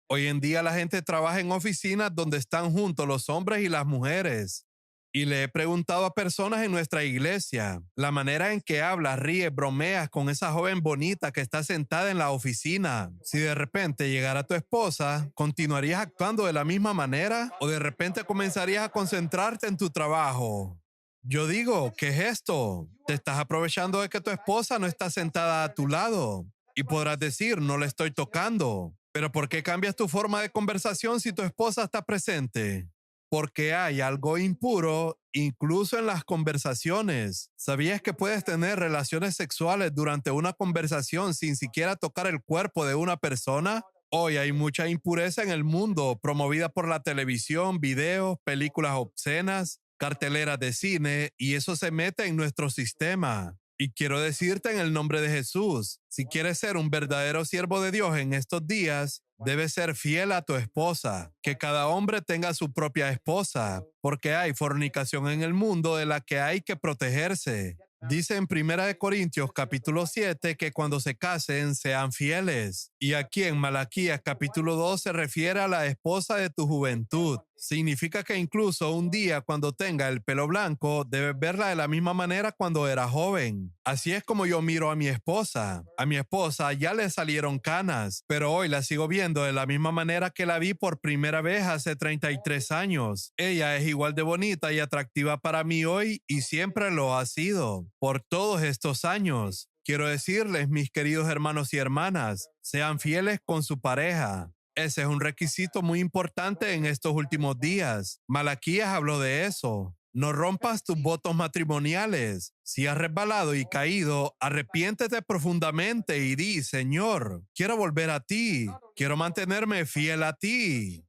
Hoy en día la gente trabaja en oficinas donde están juntos los hombres y las mujeres. Y le he preguntado a personas en nuestra iglesia, la manera en que hablas, ríes, bromeas con esa joven bonita que está sentada en la oficina. Si de repente llegara tu esposa, ¿continuarías actuando de la misma manera? ¿O de repente comenzarías a concentrarte en tu trabajo? Yo digo, ¿qué es esto? Te estás aprovechando de que tu esposa no está sentada a tu lado. Y podrás decir, no le estoy tocando. Pero ¿por qué cambias tu forma de conversación si tu esposa está presente? Porque hay algo impuro incluso en las conversaciones. ¿Sabías que puedes tener relaciones sexuales durante una conversación sin siquiera tocar el cuerpo de una persona? Hoy hay mucha impureza en el mundo, promovida por la televisión, videos, películas obscenas, carteleras de cine, y eso se mete en nuestro sistema. Y quiero decirte en el nombre de Jesús, si quieres ser un verdadero siervo de Dios en estos días, debes ser fiel a tu esposa, que cada hombre tenga su propia esposa, porque hay fornicación en el mundo de la que hay que protegerse. Dice en Primera de Corintios capítulo 7 que cuando se casen sean fieles. Y aquí en Malaquías capítulo 2 se refiere a la esposa de tu juventud. Significa que incluso un día cuando tenga el pelo blanco, debes verla de la misma manera cuando era joven. Así es como yo miro a mi esposa. A mi esposa ya le salieron canas, pero hoy la sigo viendo de la misma manera que la vi por primera vez hace 33 años. Ella es igual de bonita y atractiva para mí hoy y siempre lo ha sido. Por todos estos años, quiero decirles, mis queridos hermanos y hermanas, sean fieles con su pareja. Ese es un requisito muy importante en estos últimos días. Malaquías habló de eso. No rompas tus votos matrimoniales. Si has resbalado y caído, arrepiéntete profundamente y di, Señor, quiero volver a ti. Quiero mantenerme fiel a ti.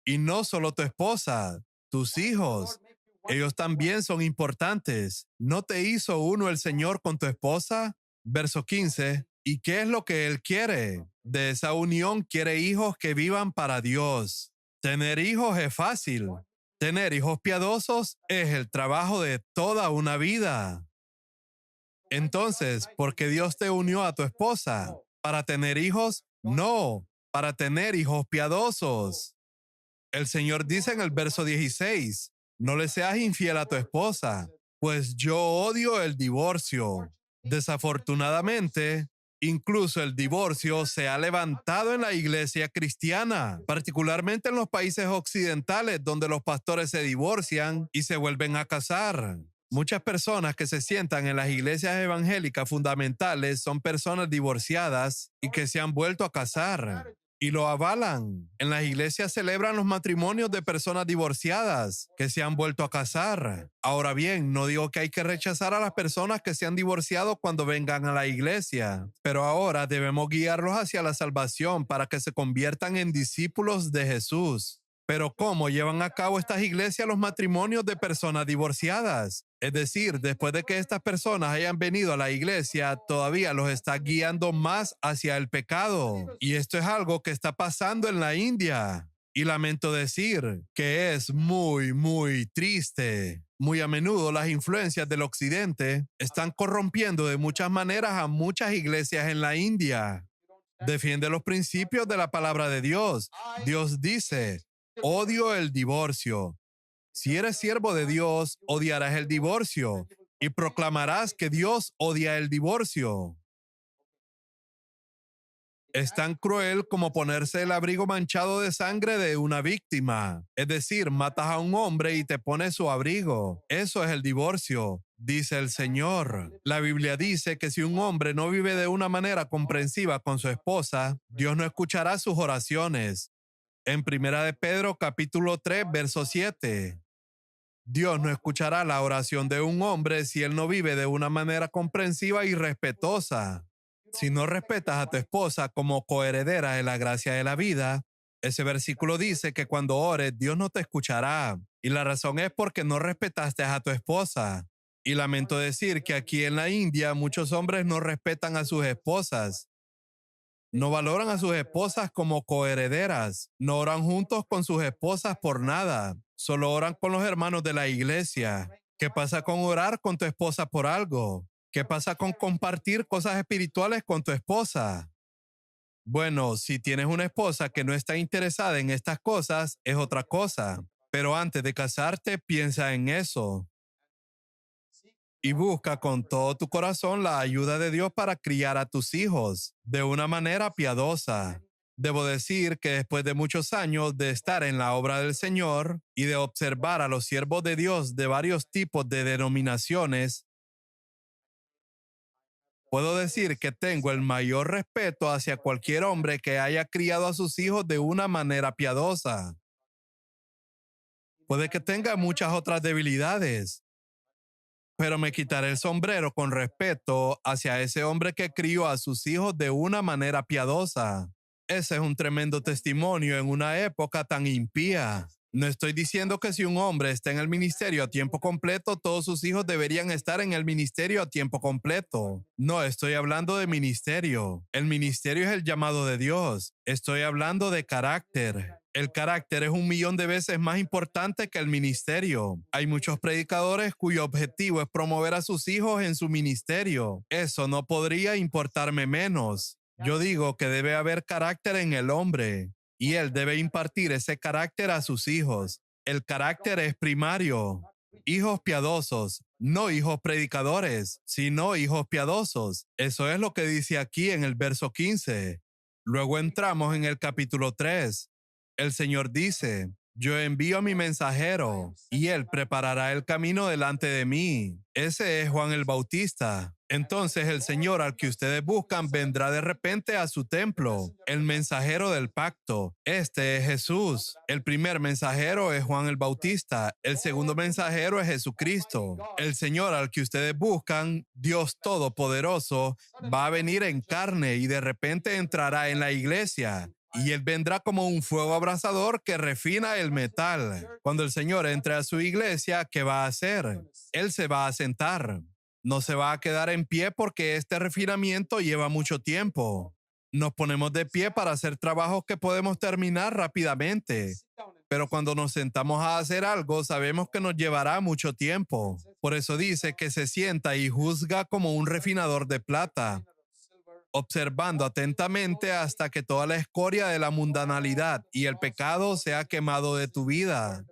Y no solo tu esposa, tus hijos. Ellos también son importantes. ¿No te hizo uno el Señor con tu esposa? Verso 15. ¿Y qué es lo que Él quiere? De esa unión quiere hijos que vivan para Dios. Tener hijos es fácil. Tener hijos piadosos es el trabajo de toda una vida. Entonces, ¿por qué Dios te unió a tu esposa? ¿Para tener hijos? No, para tener hijos piadosos. El Señor dice en el verso 16, no le seas infiel a tu esposa, pues yo odio el divorcio. Desafortunadamente, incluso el divorcio se ha levantado en la iglesia cristiana, particularmente en los países occidentales donde los pastores se divorcian y se vuelven a casar. Muchas personas que se sientan en las iglesias evangélicas fundamentales son personas divorciadas y que se han vuelto a casar. Y lo avalan. En las iglesias celebran los matrimonios de personas divorciadas que se han vuelto a casar. Ahora bien, no digo que hay que rechazar a las personas que se han divorciado cuando vengan a la iglesia, pero ahora debemos guiarlos hacia la salvación para que se conviertan en discípulos de Jesús. Pero ¿cómo llevan a cabo estas iglesias los matrimonios de personas divorciadas? Es decir, después de que estas personas hayan venido a la iglesia, todavía los está guiando más hacia el pecado. Y esto es algo que está pasando en la India. Y lamento decir que es muy, muy triste. Muy a menudo las influencias del occidente están corrompiendo de muchas maneras a muchas iglesias en la India. Defiende los principios de la palabra de Dios. Dios dice, odio el divorcio. Si eres siervo de Dios, odiarás el divorcio y proclamarás que Dios odia el divorcio. Es tan cruel como ponerse el abrigo manchado de sangre de una víctima. Es decir, matas a un hombre y te pones su abrigo. Eso es el divorcio, dice el Señor. La Biblia dice que si un hombre no vive de una manera comprensiva con su esposa, Dios no escuchará sus oraciones. En Primera de Pedro capítulo 3, verso 7. Dios no escuchará la oración de un hombre si él no vive de una manera comprensiva y respetuosa. Si no respetas a tu esposa como coheredera de la gracia de la vida, ese versículo dice que cuando ores, Dios no te escuchará. Y la razón es porque no respetaste a tu esposa. Y lamento decir que aquí en la India muchos hombres no respetan a sus esposas. No valoran a sus esposas como coherederas. No oran juntos con sus esposas por nada. Solo oran con los hermanos de la iglesia. ¿Qué pasa con orar con tu esposa por algo? ¿Qué pasa con compartir cosas espirituales con tu esposa? Bueno, si tienes una esposa que no está interesada en estas cosas, es otra cosa. Pero antes de casarte, piensa en eso. Y busca con todo tu corazón la ayuda de Dios para criar a tus hijos de una manera piadosa. Debo decir que después de muchos años de estar en la obra del Señor y de observar a los siervos de Dios de varios tipos de denominaciones, puedo decir que tengo el mayor respeto hacia cualquier hombre que haya criado a sus hijos de una manera piadosa. Puede que tenga muchas otras debilidades, pero me quitaré el sombrero con respeto hacia ese hombre que crió a sus hijos de una manera piadosa. Ese es un tremendo testimonio en una época tan impía. No estoy diciendo que si un hombre está en el ministerio a tiempo completo, todos sus hijos deberían estar en el ministerio a tiempo completo. No estoy hablando de ministerio. El ministerio es el llamado de Dios. Estoy hablando de carácter. El carácter es 1.000.000 de veces más importante que el ministerio. Hay muchos predicadores cuyo objetivo es promover a sus hijos en su ministerio. Eso no podría importarme menos. Yo digo que debe haber carácter en el hombre y él debe impartir ese carácter a sus hijos. El carácter es primario. Hijos piadosos, no hijos predicadores, sino hijos piadosos. Eso es lo que dice aquí en el verso 15. Luego entramos en el capítulo 3. El Señor dice, yo envío a mi mensajero y él preparará el camino delante de mí. Ese es Juan el Bautista. Entonces el Señor al que ustedes buscan vendrá de repente a su templo, el mensajero del pacto. Este es Jesús. El primer mensajero es Juan el Bautista. El segundo mensajero es Jesucristo. El Señor al que ustedes buscan, Dios Todopoderoso, va a venir en carne y de repente entrará en la iglesia. Y él vendrá como un fuego abrasador que refina el metal. Cuando el Señor entre a su iglesia, ¿qué va a hacer? Él se va a sentar. No se va a quedar en pie porque este refinamiento lleva mucho tiempo. Nos ponemos de pie para hacer trabajos que podemos terminar rápidamente. Pero cuando nos sentamos a hacer algo, sabemos que nos llevará mucho tiempo. Por eso dice que se sienta y juzga como un refinador de plata, observando atentamente hasta que toda la escoria de la mundanalidad y el pecado sea quemado de tu vida.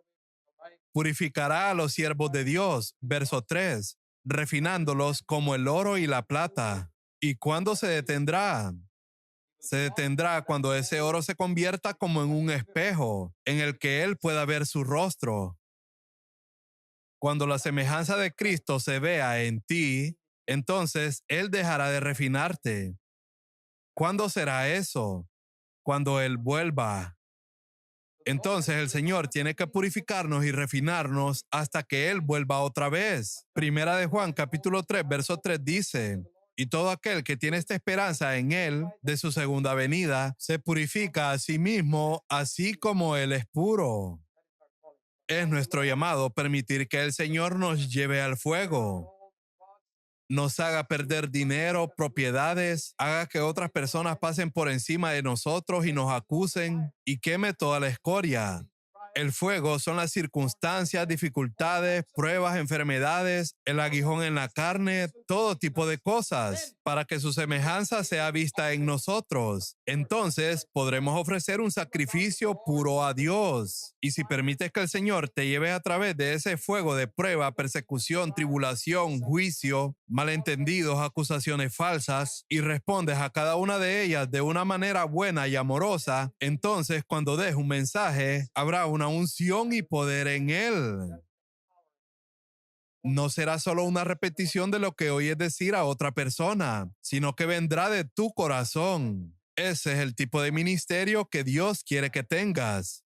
Purificará a los siervos de Dios, verso 3, refinándolos como el oro y la plata. ¿Y cuándo se detendrá? Se detendrá cuando ese oro se convierta como en un espejo, en el que él pueda ver su rostro. Cuando la semejanza de Cristo se vea en ti, entonces él dejará de refinarte. ¿Cuándo será eso? Cuando él vuelva. Entonces el Señor tiene que purificarnos y refinarnos hasta que Él vuelva otra vez. Primera de Juan, capítulo 3, verso 3 dice, y todo aquel que tiene esta esperanza en Él, de su segunda venida, se purifica a sí mismo, así como Él es puro. Es nuestro llamado permitir que el Señor nos lleve al fuego, nos haga perder dinero, propiedades, haga que otras personas pasen por encima de nosotros y nos acusen y queme toda la escoria. El fuego son las circunstancias, dificultades, pruebas, enfermedades, el aguijón en la carne, todo tipo de cosas, para que su semejanza sea vista en nosotros. Entonces podremos ofrecer un sacrificio puro a Dios. Y si permites que el Señor te lleve a través de ese fuego de prueba, persecución, tribulación, juicio, malentendidos, acusaciones falsas, y respondes a cada una de ellas de una manera buena y amorosa, entonces cuando des un mensaje, habrá una unción y poder en él. No será solo una repetición de lo que oyes decir a otra persona, sino que vendrá de tu corazón. Ese es el tipo de ministerio que Dios quiere que tengas.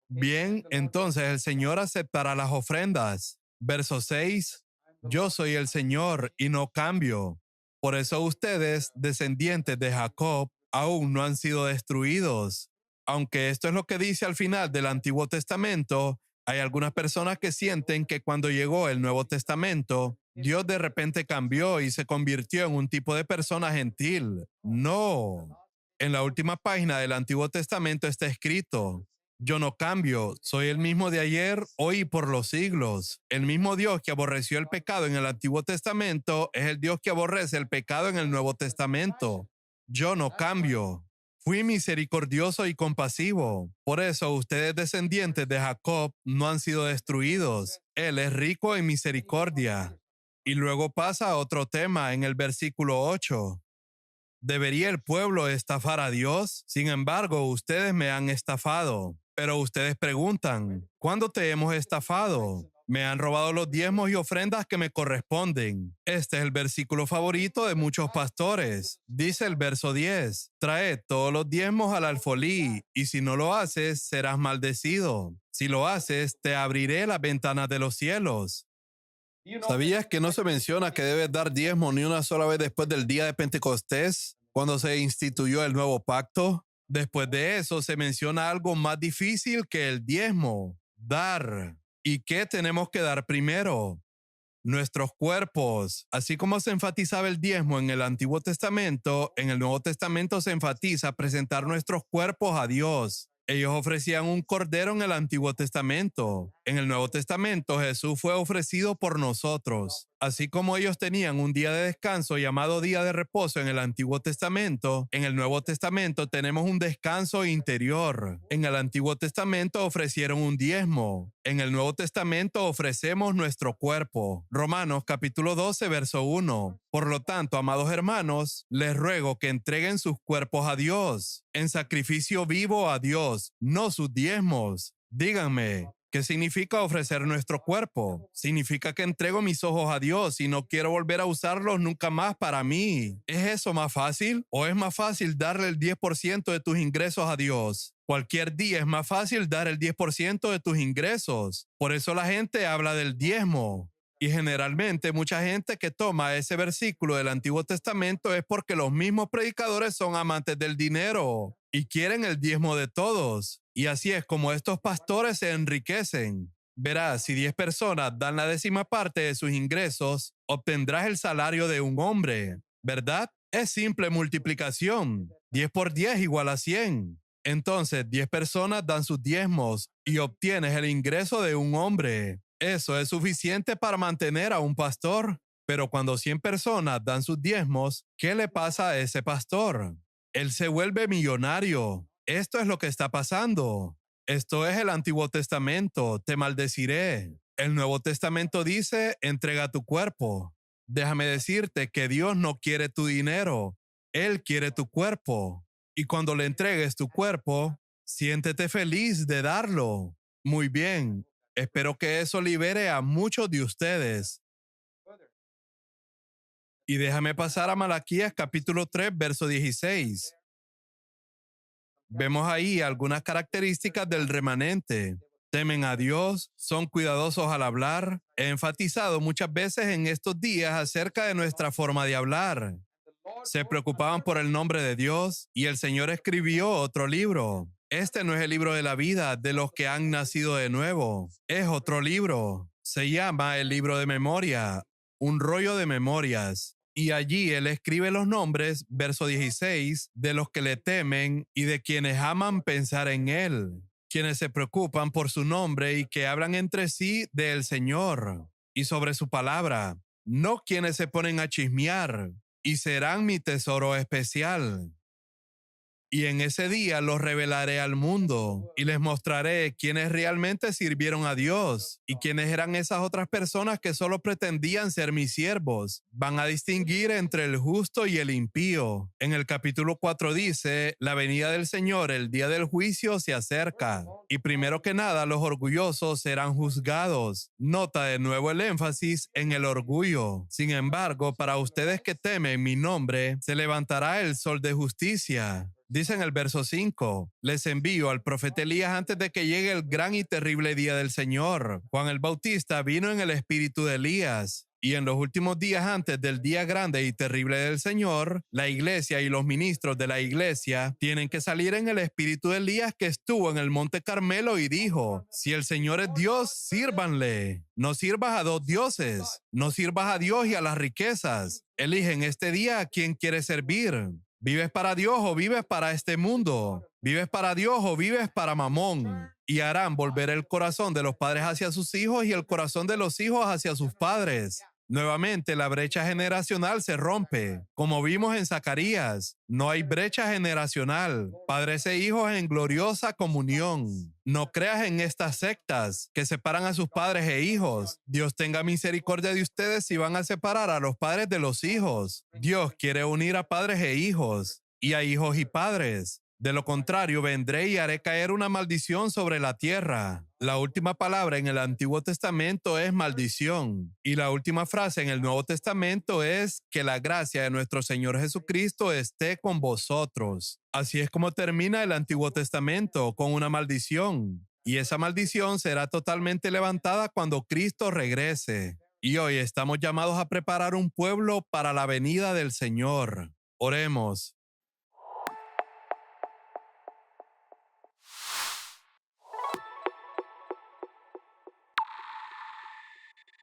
Bien, entonces el Señor aceptará las ofrendas. Verso 6. Yo soy el Señor y no cambio. Por eso ustedes, descendientes de Jacob, aún no han sido destruidos. Aunque esto es lo que dice al final del Antiguo Testamento, hay algunas personas que sienten que cuando llegó el Nuevo Testamento, Dios de repente cambió y se convirtió en un tipo de persona gentil. No. En la última página del Antiguo Testamento está escrito, yo no cambio, soy el mismo de ayer, hoy y por los siglos. El mismo Dios que aborreció el pecado en el Antiguo Testamento es el Dios que aborrece el pecado en el Nuevo Testamento. Yo no cambio. Fui misericordioso y compasivo. Por eso ustedes, descendientes de Jacob, no han sido destruidos. Él es rico en misericordia. Y luego pasa a otro tema en el versículo 8. ¿Debería el pueblo estafar a Dios? Sin embargo, ustedes me han estafado. Pero ustedes preguntan, ¿cuándo te hemos estafado? Me han robado los diezmos y ofrendas que me corresponden. Este es el versículo favorito de muchos pastores. Dice el verso 10, traed todos los diezmos al alfolí, y si no lo haces, serás maldecido. Si lo haces, te abriré las ventanas de los cielos. ¿Sabías que no se menciona que debes dar diezmo ni una sola vez después del día de Pentecostés? Cuando se instituyó el nuevo pacto, después de eso se menciona algo más difícil que el diezmo, dar. ¿Y qué tenemos que dar primero? Nuestros cuerpos. Así como se enfatizaba el diezmo en el Antiguo Testamento, en el Nuevo Testamento se enfatiza presentar nuestros cuerpos a Dios. Ellos ofrecían un cordero en el Antiguo Testamento. En el Nuevo Testamento Jesús fue ofrecido por nosotros. Así como ellos tenían un día de descanso llamado día de reposo en el Antiguo Testamento, en el Nuevo Testamento tenemos un descanso interior. En el Antiguo Testamento ofrecieron un diezmo. En el Nuevo Testamento ofrecemos nuestro cuerpo. Romanos capítulo 12, verso 1. Por lo tanto, amados hermanos, les ruego que entreguen sus cuerpos a Dios, en sacrificio vivo a Dios, no sus diezmos. Díganme, ¿qué significa ofrecer nuestro cuerpo? Significa que entrego mis ojos a Dios y no quiero volver a usarlos nunca más para mí. ¿Es eso más fácil? ¿O es más fácil darle el 10% de tus ingresos a Dios? Cualquier día es más fácil dar el 10% de tus ingresos. Por eso la gente habla del diezmo. Y generalmente mucha gente que toma ese versículo del Antiguo Testamento es porque los mismos predicadores son amantes del dinero y quieren el diezmo de todos. Y así es como estos pastores se enriquecen. Verás, si 10 personas dan la 10ª parte de sus ingresos, obtendrás el salario de un hombre, ¿verdad? Es simple multiplicación. 10 por 10 igual a 100. Entonces, 10 personas dan sus diezmos y obtienes el ingreso de un hombre. Eso es suficiente para mantener a un pastor. Pero cuando 100 personas dan sus diezmos, ¿qué le pasa a ese pastor? Él se vuelve millonario. Esto es lo que está pasando. Esto es el Antiguo Testamento. Te maldeciré. El Nuevo Testamento dice, entrega tu cuerpo. Déjame decirte que Dios no quiere tu dinero. Él quiere tu cuerpo. Y cuando le entregues tu cuerpo, siéntete feliz de darlo. Muy bien. Espero que eso libere a muchos de ustedes. Y déjame pasar a Malaquías capítulo 3, verso 16. Vemos ahí algunas características del remanente. Temen a Dios, son cuidadosos al hablar. He enfatizado muchas veces en estos días acerca de nuestra forma de hablar. Se preocupaban por el nombre de Dios y el Señor escribió otro libro. Este no es el libro de la vida de los que han nacido de nuevo. Es otro libro. Se llama el libro de memoria, un rollo de memorias. Y allí él escribe los nombres, verso 16, de los que le temen y de quienes aman pensar en él, quienes se preocupan por su nombre y que hablan entre sí del Señor y sobre su palabra, no quienes se ponen a chismear, y serán mi tesoro especial. Y en ese día los revelaré al mundo y les mostraré quiénes realmente sirvieron a Dios y quiénes eran esas otras personas que solo pretendían ser mis siervos. Van a distinguir entre el justo y el impío. En el capítulo 4 dice, la venida del Señor, el día del juicio se acerca. Y primero que nada, los orgullosos serán juzgados. Nota de nuevo el énfasis en el orgullo. Sin embargo, para ustedes que temen mi nombre, se levantará el sol de justicia. Dice en el verso 5, les envío al profeta Elías antes de que llegue el gran y terrible día del Señor. Juan el Bautista vino en el espíritu de Elías. Y en los últimos días antes del día grande y terrible del Señor, la iglesia y los ministros de la iglesia tienen que salir en el espíritu de Elías que estuvo en el monte Carmelo y dijo, si el Señor es Dios, sírvanle. No sirvas a dos dioses. No sirvas a Dios y a las riquezas. Elige en este día a quién quieres servir. ¿Vives para Dios o vives para este mundo? ¿Vives para Dios o vives para Mamón? Y harán volver el corazón de los padres hacia sus hijos y el corazón de los hijos hacia sus padres. Nuevamente, la brecha generacional se rompe. Como vimos en Zacarías, no hay brecha generacional. Padres e hijos en gloriosa comunión. No creas en estas sectas que separan a sus padres e hijos. Dios tenga misericordia de ustedes si van a separar a los padres de los hijos. Dios quiere unir a padres e hijos y a hijos y padres. De lo contrario, vendré y haré caer una maldición sobre la tierra. La última palabra en el Antiguo Testamento es maldición. Y la última frase en el Nuevo Testamento es que la gracia de nuestro Señor Jesucristo esté con vosotros. Así es como termina el Antiguo Testamento, con una maldición. Y esa maldición será totalmente levantada cuando Cristo regrese. Y hoy estamos llamados a preparar un pueblo para la venida del Señor. Oremos.